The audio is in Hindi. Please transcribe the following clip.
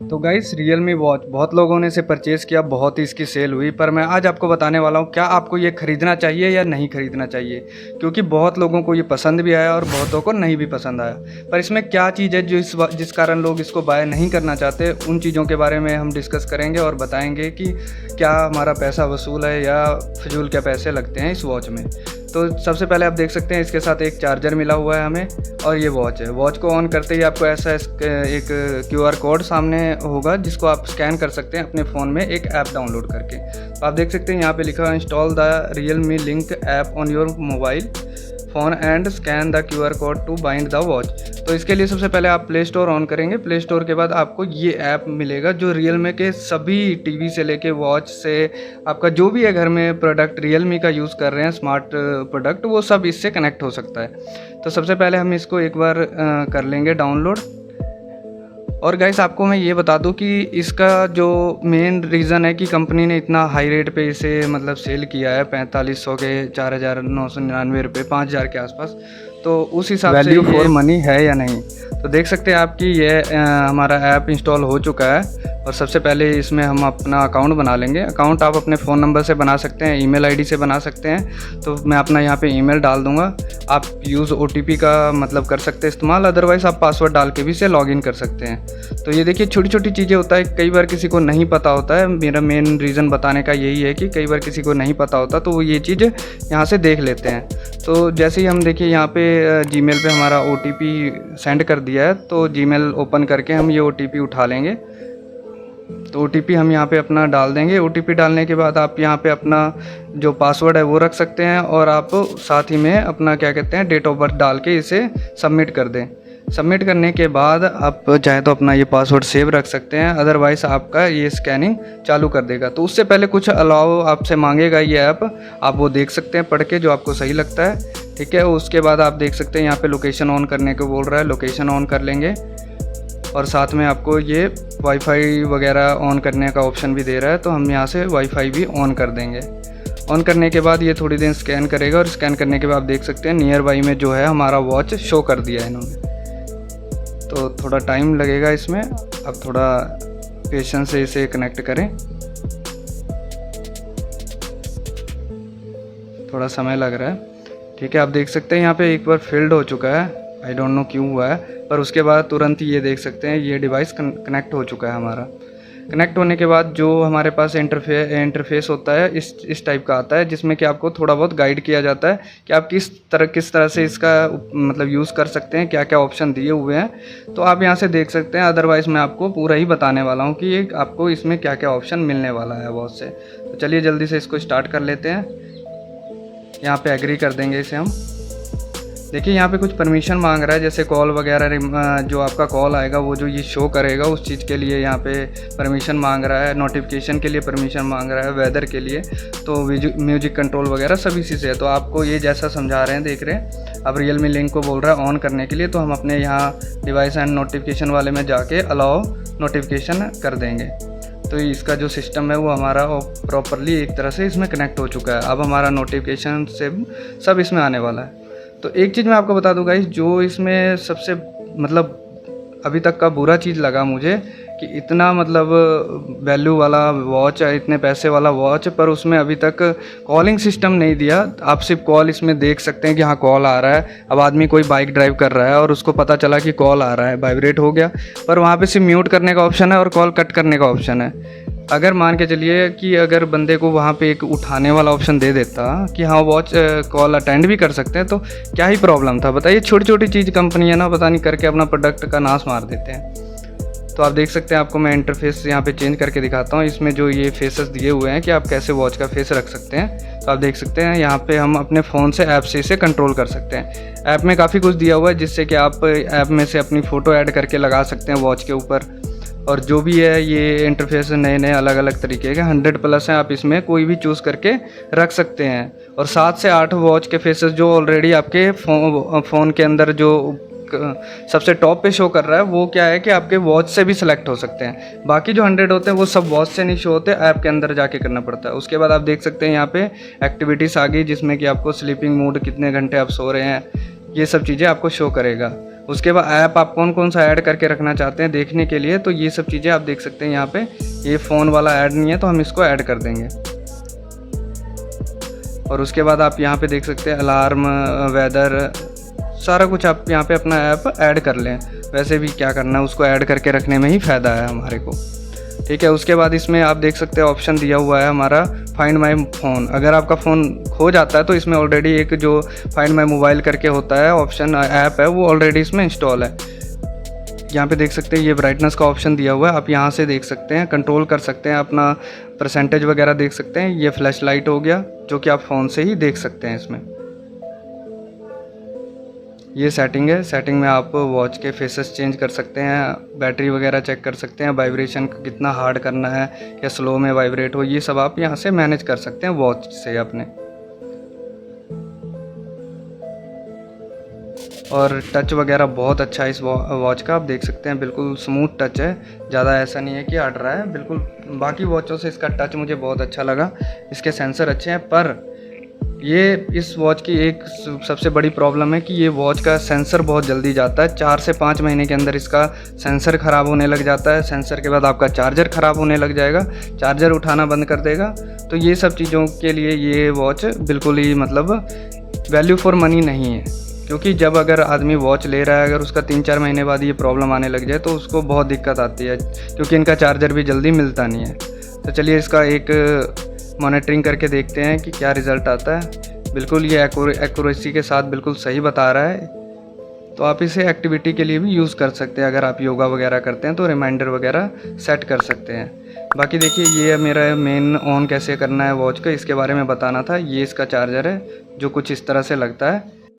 तो गाइस रियलमी वॉच बहुत लोगों ने इसे परचेज़ किया, बहुत ही इसकी सेल हुई, पर मैं आज आपको बताने वाला हूँ क्या आपको ये ख़रीदना चाहिए या नहीं ख़रीदना चाहिए। क्योंकि बहुत लोगों को ये पसंद भी आया और बहुतों को नहीं भी पसंद आया। पर इसमें क्या चीज़ है जो जिस कारण लोग इसको बाय नहीं करना चाहते, उन चीज़ों के बारे में हम डिस्कस करेंगे और बताएंगे कि क्या हमारा पैसा वसूल है या फिजूल के पैसे लगते हैं इस वॉच में। तो सबसे पहले आप देख सकते हैं इसके साथ एक चार्जर मिला हुआ है हमें, और ये वॉच है। वॉच को ऑन करते ही आपको ऐसा एक QR कोड सामने होगा जिसको आप स्कैन कर सकते हैं अपने फ़ोन में एक ऐप डाउनलोड करके। तो आप देख सकते हैं यहाँ पे लिखा है install the Realme link app on your mobile phone and scan the QR code to bind the watch. तो इसके लिए सबसे पहले आप प्ले स्टोर ऑन करेंगे। प्ले स्टोर के बाद आपको ये ऐप मिलेगा जो रियलमी के सभी टीवी से लेके वॉच से आपका जो भी है घर में प्रोडक्ट रियलमी का यूज़ कर रहे हैं स्मार्ट प्रोडक्ट, वो सब इससे कनेक्ट हो सकता है। तो सबसे पहले हम इसको एक बार कर लेंगे डाउनलोड। और गाइस आपको मैं ये बता दूं कि इसका जो मेन रीज़न है कि कंपनी ने इतना हाई रेट पे इसे मतलब सेल किया है 4500 के 4999 रुपये 5000 के आसपास। तो उस हिसाब से वैल्यू फॉर मनी है या नहीं। तो देख सकते हैं आपकी ये हमारा ऐप इंस्टॉल हो चुका है। और सबसे पहले इसमें हम अपना अकाउंट बना लेंगे। अकाउंट आप अपने फ़ोन नंबर से बना सकते हैं, ईमेल आईडी से बना सकते हैं। तो मैं अपना यहाँ पे ईमेल डाल दूँगा। आप यूज़ OTP का मतलब कर सकते हैं इस्तेमाल, अदरवाइज़ आप पासवर्ड डाल के भी इसे लॉगिन कर सकते हैं। तो ये देखिए छोटी छोटी चीज़ें होता है, कई बार किसी को नहीं पता होता है। मेरा मेन रीज़न बताने का यही है कि कई बार किसी को नहीं पता होता तो वो ये चीज़ यहाँ से देख लेते हैं। तो जैसे ही हम देखिए यहाँ पे जीमेल पे हमारा OTP सेंड कर दिया है, तो जीमेल ओपन करके हम ये OTP उठा लेंगे। तो OTP हम यहाँ पे अपना डाल देंगे। OTP डालने के बाद आप यहाँ पे अपना जो पासवर्ड है वो रख सकते हैं, और आप साथ ही में अपना क्या कहते हैं डेट ऑफ बर्थ डाल के इसे सबमिट कर दें। सबमिट करने के बाद आप चाहे तो अपना ये पासवर्ड सेव रख सकते हैं, अदरवाइज़ आपका ये स्कैनिंग चालू कर देगा। तो उससे पहले कुछ अलाउ आपसे मांगेगा ये ऐप, आप वो देख सकते हैं पढ़ के जो आपको सही लगता है, ठीक है। उसके बाद आप देख सकते हैं यहाँ पे लोकेशन ऑन करने को बोल रहा है, लोकेशन ऑन कर लेंगे। और साथ में आपको ये वाईफाई वगैरह ऑन करने का ऑप्शन भी दे रहा है, तो हम यहाँ से वाईफाई भी ऑन कर देंगे। ऑन करने के बाद ये थोड़ी देर स्कैन करेगा, और स्कैन करने के बाद आप देख सकते हैं नियर बाई में जो है हमारा वॉच शो कर दिया है इन्होंने। तो थोड़ा टाइम लगेगा इसमें, अब थोड़ा पेशेंस से इसे कनेक्ट करें, थोड़ा समय लग रहा है, ठीक है। आप देख सकते हैं यहाँ पे एक बार फिल्ड हो चुका है, आई डोंट नो क्यों हुआ है, पर उसके बाद तुरंत ही ये देख सकते हैं ये डिवाइस कनेक्ट हो चुका है हमारा। कनेक्ट होने के बाद जो हमारे पास इंटरफेस होता है इस टाइप का आता है, जिसमें कि आपको थोड़ा बहुत गाइड किया जाता है कि आप किस तरह से इसका मतलब यूज़ कर सकते हैं, क्या क्या ऑप्शन दिए हुए हैं। तो आप यहाँ से देख सकते हैं, अदरवाइज़ मैं आपको पूरा ही बताने वाला हूँ कि आपको इसमें क्या क्या ऑप्शन मिलने वाला है बहुत से। तो चलिए जल्दी से इसको स्टार्ट कर लेते हैं। यहाँ पे एग्री कर देंगे इसे हम। देखिए यहाँ पे कुछ परमिशन मांग रहा है, जैसे कॉल वगैरह जो आपका कॉल आएगा वो जो ये शो करेगा उस चीज़ के लिए यहाँ पे परमिशन मांग रहा है, नोटिफिकेशन के लिए परमिशन मांग रहा है, वेदर के लिए, तो म्यूजिक कंट्रोल वगैरह सभी चीज़ें है। तो आपको ये जैसा समझा रहे हैं देख रहे हैं। अब रियलमी लिंक को बोल रहा है ऑन करने के लिए, तो हम अपने यहाँ डिवाइस एंड नोटिफिकेशन वाले में जाके अलाउ नोटिफिकेशन कर देंगे। तो इसका जो सिस्टम है वो हमारा प्रॉपरली एक तरह से इसमें कनेक्ट हो चुका है। अब हमारा नोटिफिकेशन से सब इसमें आने वाला है। तो एक चीज़ मैं आपको बता दूं गाइस, जो इसमें सबसे मतलब अभी तक का बुरा चीज़ लगा मुझे कि इतना मतलब वैल्यू वाला वॉच है, इतने पैसे वाला वॉच, पर उसमें अभी तक कॉलिंग सिस्टम नहीं दिया। आप सिर्फ कॉल इसमें देख सकते हैं कि हाँ कॉल आ रहा है। अब आदमी कोई बाइक ड्राइव कर रहा है और उसको पता चला कि कॉल आ रहा है, वाइब्रेट हो गया, पर वहाँ पे सिर्फ म्यूट करने का ऑप्शन है और कॉल कट करने का ऑप्शन है। अगर मान के चलिए कि अगर बंदे को वहाँ पे एक उठाने वाला ऑप्शन दे देता कि हाँ वॉच कॉल अटेंड भी कर सकते हैं, तो क्या ही प्रॉब्लम था बताइए। छोटी छोटी चीज़ कंपनी है ना, पता नहीं करके अपना प्रोडक्ट का नाश मार देते हैं। तो आप देख सकते हैं, आपको मैं इंटरफेस यहाँ पे चेंज करके दिखाता हूँ। इसमें जो ये फेसेस दिए हुए हैं कि आप कैसे वॉच का फेस रख सकते हैं। तो आप देख सकते हैं यहाँ पे हम अपने फ़ोन से ऐप से इसे कंट्रोल कर सकते हैं। ऐप में काफ़ी कुछ दिया हुआ है, जिससे कि आप ऐप में से अपनी फ़ोटो ऐड करके लगा सकते हैं वॉच के ऊपर। और जो भी है ये इंटरफेस नए अलग अलग तरीके के 100+ हैं, आप इसमें कोई भी चूज़ करके रख सकते हैं। और 7 से 8 वॉच के फेसेस जो ऑलरेडी आपके फ़ोन के अंदर जो सबसे टॉप पे शो कर रहा है, वो क्या है कि आपके वॉच से भी सिलेक्ट हो सकते हैं। बाकी जो 100 होते हैं वो सब वॉच से नहीं शो होते, ऐप के अंदर जाके करना पड़ता है। उसके बाद आप देख सकते हैं यहाँ पे एक्टिविटीज़ आ गई, जिसमें कि आपको स्लीपिंग मोड, कितने घंटे आप सो रहे हैं, ये सब चीज़ें आपको शो करेगा। उसके बाद ऐप आप कौन कौन सा ऐड करके रखना चाहते हैं देखने के लिए, तो ये सब चीज़ें आप देख सकते हैं यहाँ पे। ये फ़ोन वाला ऐड नहीं है तो हम इसको ऐड कर देंगे। और उसके बाद आप यहाँ पे देख सकते हैं अलार्म, वेदर, सारा कुछ आप यहाँ पे अपना ऐप ऐड कर लें। वैसे भी क्या करना है, उसको ऐड करके रखने में ही फ़ायदा है हमारे को। ठीक है, उसके बाद इसमें आप देख सकते हैं ऑप्शन दिया हुआ है हमारा फाइंड माई फ़ोन। अगर आपका फ़ोन खो जाता है तो इसमें ऑलरेडी एक जो फाइंड माई मोबाइल करके होता है ऑप्शन, ऐप है, वो ऑलरेडी इसमें इंस्टॉल है। यहाँ पे देख सकते हैं ये ब्राइटनेस का ऑप्शन दिया हुआ है, आप यहाँ से देख सकते हैं, कंट्रोल कर सकते हैं, अपना परसेंटेज वगैरह देख सकते हैं। ये फ्लैश लाइट हो गया जो कि आप फ़ोन से ही देख सकते हैं इसमें। ये सेटिंग है, सेटिंग में आप वॉच के फेसेस चेंज कर सकते हैं, बैटरी वगैरह चेक कर सकते हैं, वाइब्रेशन कितना हार्ड करना है या स्लो में वाइब्रेट हो, ये सब आप यहाँ से मैनेज कर सकते हैं वॉच से अपने। और टच वगैरह बहुत अच्छा है इस वॉच का, आप देख सकते हैं बिल्कुल स्मूथ टच है, ज़्यादा ऐसा नहीं है कि अड़ रहा है बिल्कुल। बाकी वॉचों से इसका टच मुझे बहुत अच्छा लगा, इसके सेंसर अच्छे हैं। पर ये इस वॉच की एक सबसे बड़ी प्रॉब्लम है कि ये वॉच का सेंसर बहुत जल्दी जाता है। 4 से 5 महीने के अंदर इसका सेंसर ख़राब होने लग जाता है। सेंसर के बाद आपका चार्जर ख़राब होने लग जाएगा, चार्जर उठाना बंद कर देगा। तो ये सब चीज़ों के लिए ये वॉच बिल्कुल ही मतलब वैल्यू फॉर मनी नहीं है। क्योंकि जब अगर आदमी वॉच ले रहा है, अगर उसका 3-4 महीने बाद ये प्रॉब्लम आने लग जाए तो उसको बहुत दिक्कत आती है, क्योंकि इनका चार्जर भी जल्दी मिलता नहीं है। तो चलिए इसका एक मॉनिटरिंग करके देखते हैं कि क्या रिज़ल्ट आता है। बिल्कुल ये एक्यूरेसी के साथ बिल्कुल सही बता रहा है। तो आप इसे एक्टिविटी के लिए भी यूज़ कर सकते हैं। अगर आप योगा वगैरह करते हैं तो रिमाइंडर वगैरह सेट कर सकते हैं। बाकी देखिए ये मेरा मेन ऑन कैसे करना है वॉच का, इसके बारे में बताना था। ये इसका चार्जर है जो कुछ इस तरह से लगता है।